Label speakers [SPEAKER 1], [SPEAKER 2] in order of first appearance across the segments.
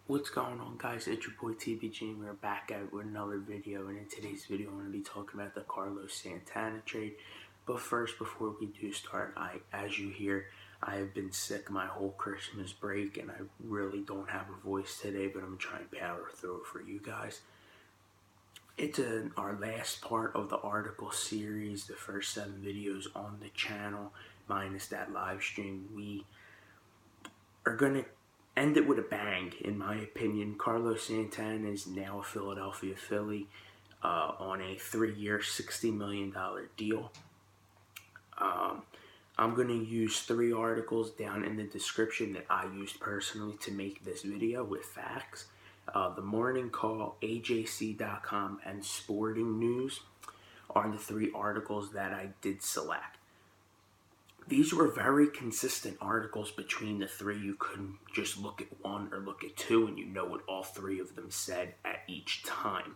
[SPEAKER 1] What's going on, guys? It's your boy TBG and we're back at with another video, and in today's video I'm going to be talking about the Carlos Santana trade. But first, before we do start, as you hear, I have been sick my whole Christmas break and I really don't have a voice today, but I'm trying to power through it for you guys. It's our last part of the article series, the first 7 videos on the channel, minus that live stream. We are going to end it with a bang, in my opinion. Carlos Santana is now a Philadelphia Philly on a 3-year, $60 million deal. I'm going to use 3 articles down in the description that I used personally to make this video with facts. The Morning Call, AJC.com, and Sporting News are the 3 articles that I did select. These were very consistent articles between the 3. You couldn't just look at one or look at 2 and you know what all 3 of them said at each time.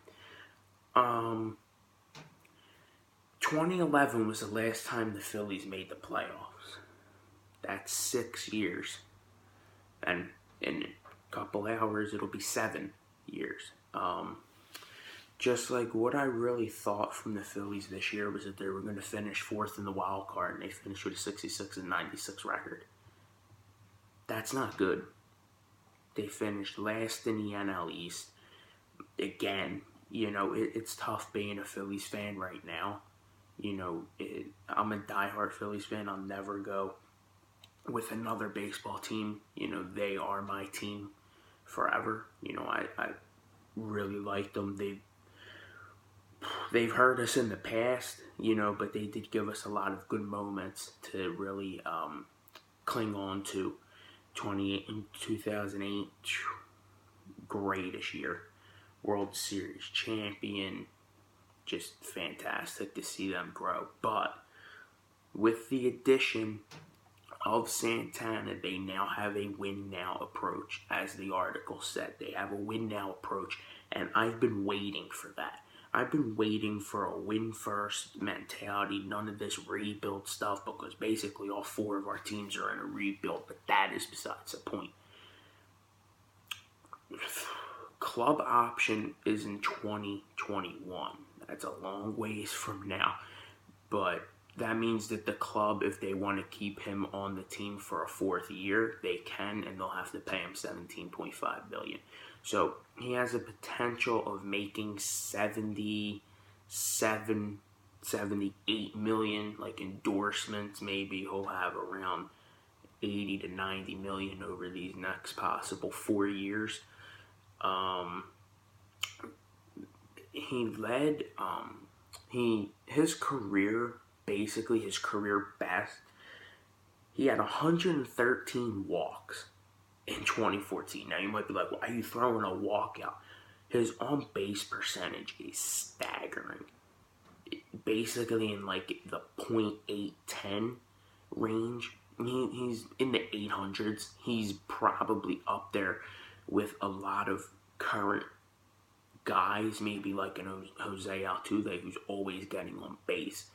[SPEAKER 1] 2011 was the last time the Phillies made the playoffs. That's 6 years. And in a couple hours, it'll be 7 years. Just like what I really thought from the Phillies this year was that they were going to finish 4th in the wild card, and they finished with a 66-96 record. That's not good. They finished last in the NL East. Again, it's tough being a Phillies fan right now. I'm a diehard Phillies fan. I'll never go with another baseball team. They are my team forever. I really like them. They've hurt us in the past, but they did give us a lot of good moments to really cling on to. 2008, greatest year. World Series champion. Just fantastic to see them grow. But with the addition of Santana, they now have a win-now approach. As the article said, they have a win-now approach, and I've been waiting for that. I've been waiting for a win-first mentality, none of this rebuild stuff, because basically all 4 of our teams are in a rebuild, but that is besides the point. Club option is in 2021. That's a long ways from now, but that means that the club, if they want to keep him on the team for a 4th year, they can, and they'll have to pay him $17.5 million. So he has a potential of making $78 million, like endorsements. Maybe he'll have around $80 to $90 million over these next possible 4 years. He led his career, basically his career best. He had 113 walks in 2014. Now you might be like, why are you throwing a walk out? His on-base percentage is staggering. Basically in like the .810 range. He's in the 800s. He's probably up there with a lot of current guys, maybe like an Jose Altuve, who's always getting on base.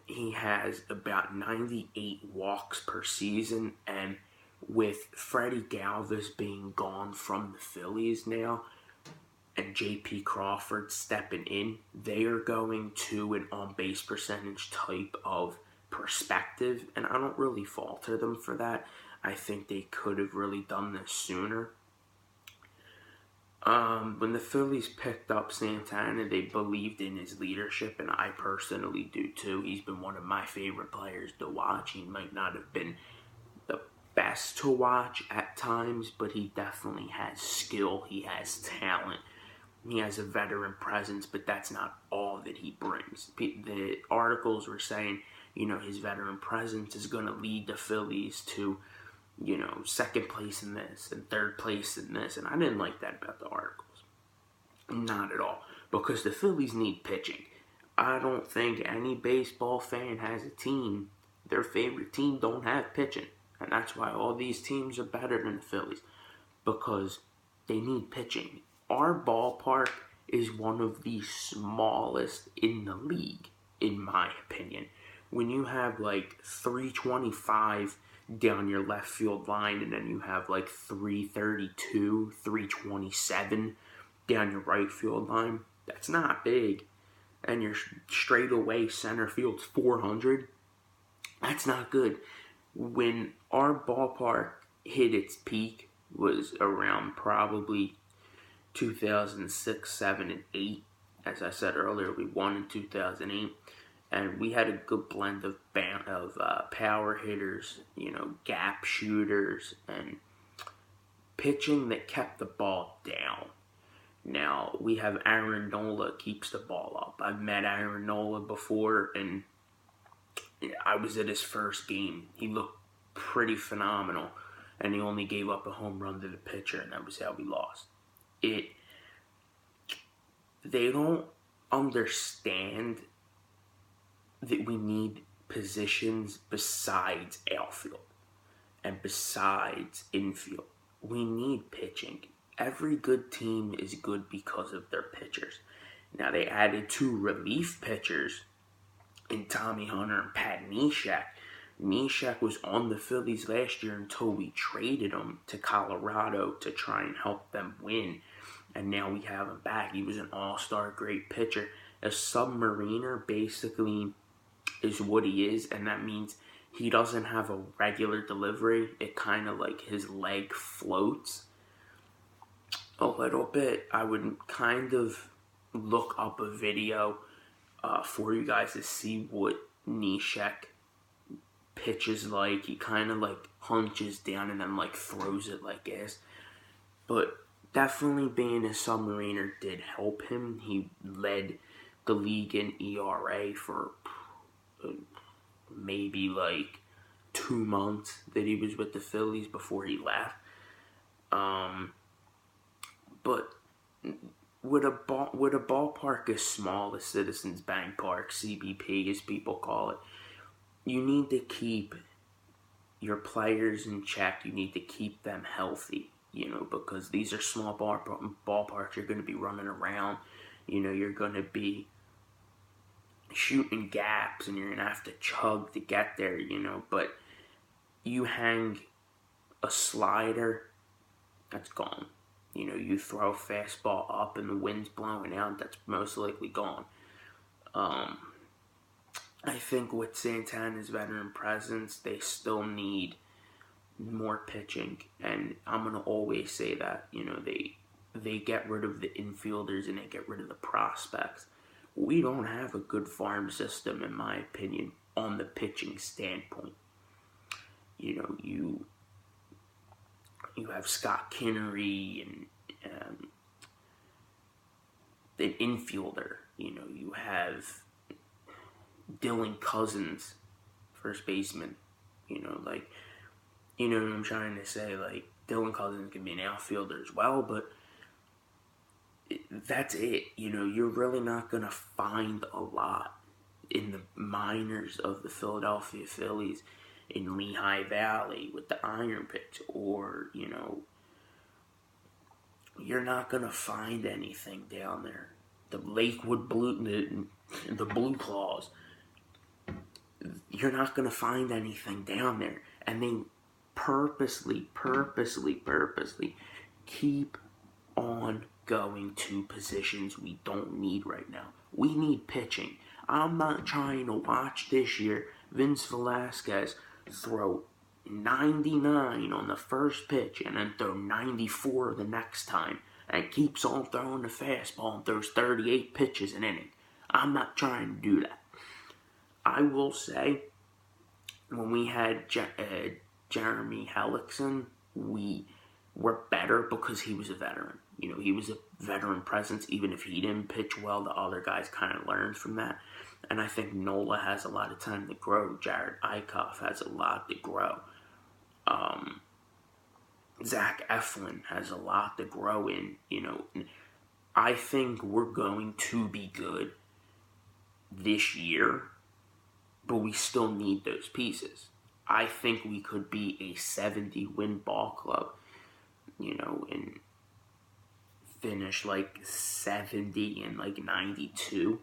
[SPEAKER 1] He has about 98 walks per season, and with Freddie Galvis being gone from the Phillies now, and J.P. Crawford stepping in, they are going to an on-base percentage type of perspective, and I don't really falter them for that. I think they could have really done this sooner. When the Phillies picked up Santana, they believed in his leadership, and I personally do too. He's been one of my favorite players to watch. He might not have been the best to watch at times, but he definitely has skill. He has talent. He has a veteran presence, but that's not all that he brings. The articles were saying, his veteran presence is going to lead the Phillies to, 2nd place in this and 3rd place in this. And I didn't like that about the articles. Not at all. Because the Phillies need pitching. I don't think any baseball fan has a team, their favorite team don't have pitching. And that's why all these teams are better than the Phillies. Because they need pitching. Our ballpark is one of the smallest in the league, in my opinion. When you have like 325 down your left field line, and then you have like 332, 327 down your right field line. That's not big. And your straightaway center field's 400. That's not good. When our ballpark hit its peak was around probably 2006, 7, and 8. As I said earlier, we won in 2008. And we had a good blend of power hitters, gap shooters, and pitching that kept the ball down. Now, we have Aaron Nola keeps the ball up. I've met Aaron Nola before, and I was at his first game. He looked pretty phenomenal, and he only gave up a home run to the pitcher, and that was how we lost. They don't understand that we need positions besides outfield and besides infield. We need pitching. Every good team is good because of their pitchers. Now, they added 2 relief pitchers in Tommy Hunter and Pat Neshek. Neshek was on the Phillies last year until we traded him to Colorado to try and help them win. And now we have him back. He was an all-star great pitcher. A submariner basically is what he is, and that means he doesn't have a regular delivery. It kind of like his leg floats a little bit. I would kind of look up a video for you guys to see what Neshek pitches like. He kind of like hunches down and then like throws it like this. But definitely being a submariner did help him. He led the league in ERA for maybe like 2 months that he was with the Phillies before he left. But with a ballpark as small as Citizens Bank Park, CBP as people call it, you need to keep your players in check. You need to keep them healthy, because these are small ballparks. You're going to be running around. You're going to be shooting gaps, and you're going to have to chug to get there, But you hang a slider, that's gone. You throw a fastball up and the wind's blowing out, that's most likely gone. I think with Santana's veteran presence, they still need more pitching, and I'm going to always say that, they get rid of the infielders and they get rid of the prospects. We don't have a good farm system, in my opinion, on the pitching standpoint. You have Scott Kinnery and an infielder. You have Dylan Cousins, first baseman. What I'm trying to say. Like, Dylan Cousins can be an outfielder as well, but that's it. You're really not going to find a lot in the minors of the Philadelphia Phillies, in Lehigh Valley with the Iron Pits, or, you're not going to find anything down there. The Lakewood Blue, the Blue Claws, you're not going to find anything down there. And they purposely keep on going to positions we don't need right now. We need pitching. I'm not trying to watch this year Vince Velasquez throw 99 on the first pitch and then throw 94 the next time and keeps on throwing the fastball and throws 38 pitches an inning. I'm not trying to do that. I will say, when we had Jeremy Hellickson, we were better because he was a veteran. He was a veteran presence. Even if he didn't pitch well, the other guys kind of learned from that. And I think Nola has a lot of time to grow. Jared Eichhoff has a lot to grow. Zach Eflin has a lot to grow in. I think we're going to be good this year, but we still need those pieces. I think we could be a 70-win ball club, and finish like 70 and like 92.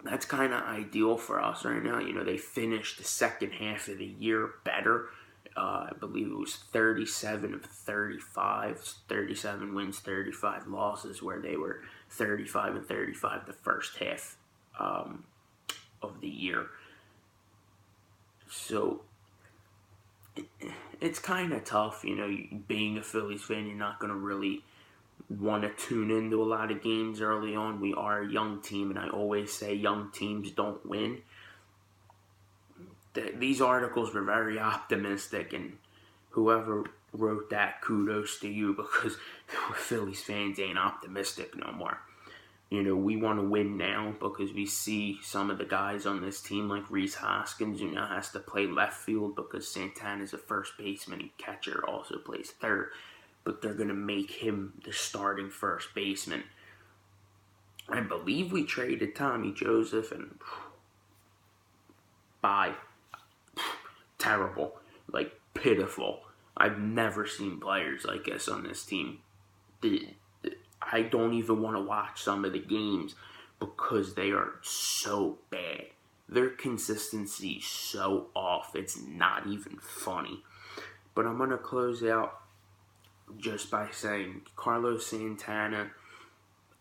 [SPEAKER 1] that's kind of ideal for us right now. They finished the second half of the year better. I believe it was 37 of 35, 37 wins, 35 losses, where they were 35 and 35 the first half of the year. So it's kind of tough, being a Phillies fan, you're not going to really want to tune into a lot of games early on. We are a young team, and I always say young teams don't win. These articles were very optimistic, and whoever wrote that, kudos to you, because Phillies fans ain't optimistic no more. We want to win now because we see some of the guys on this team, like Rhys Hoskins, who now has to play left field because Santana's a first baseman and catcher, also plays third. But they're going to make him the starting first baseman. I believe we traded Tommy Joseph, and bye. Terrible. Like, pitiful. I've never seen players like this on this team. I don't even want to watch some of the games because they are so bad. Their consistency is so off. It's not even funny. But I'm going to close out just by saying Carlos Santana,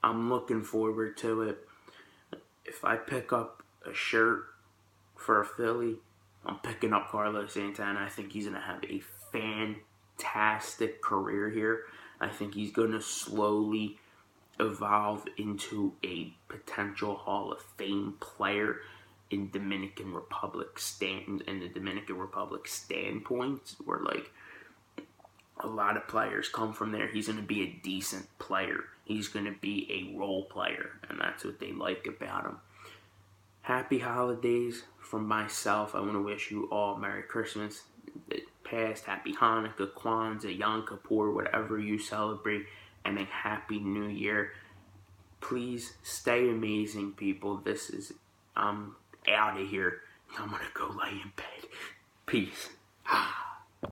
[SPEAKER 1] I'm looking forward to it. If I pick up a shirt for a Philly, I'm picking up Carlos Santana. I think he's going to have a fantastic career here. I think he's going to slowly evolve into a potential Hall of Fame player in the Dominican Republic standpoint, where like a lot of players come from there. He's going to be a decent player. He's going to be a role player, and that's what they like about him. Happy holidays from myself. I want to wish you all Merry Christmas, past, Happy Hanukkah, Kwanzaa, Yom Kippur, whatever you celebrate, and a Happy New Year. Please stay amazing, people. I'm out of here. I'm going to go lay in bed. Peace.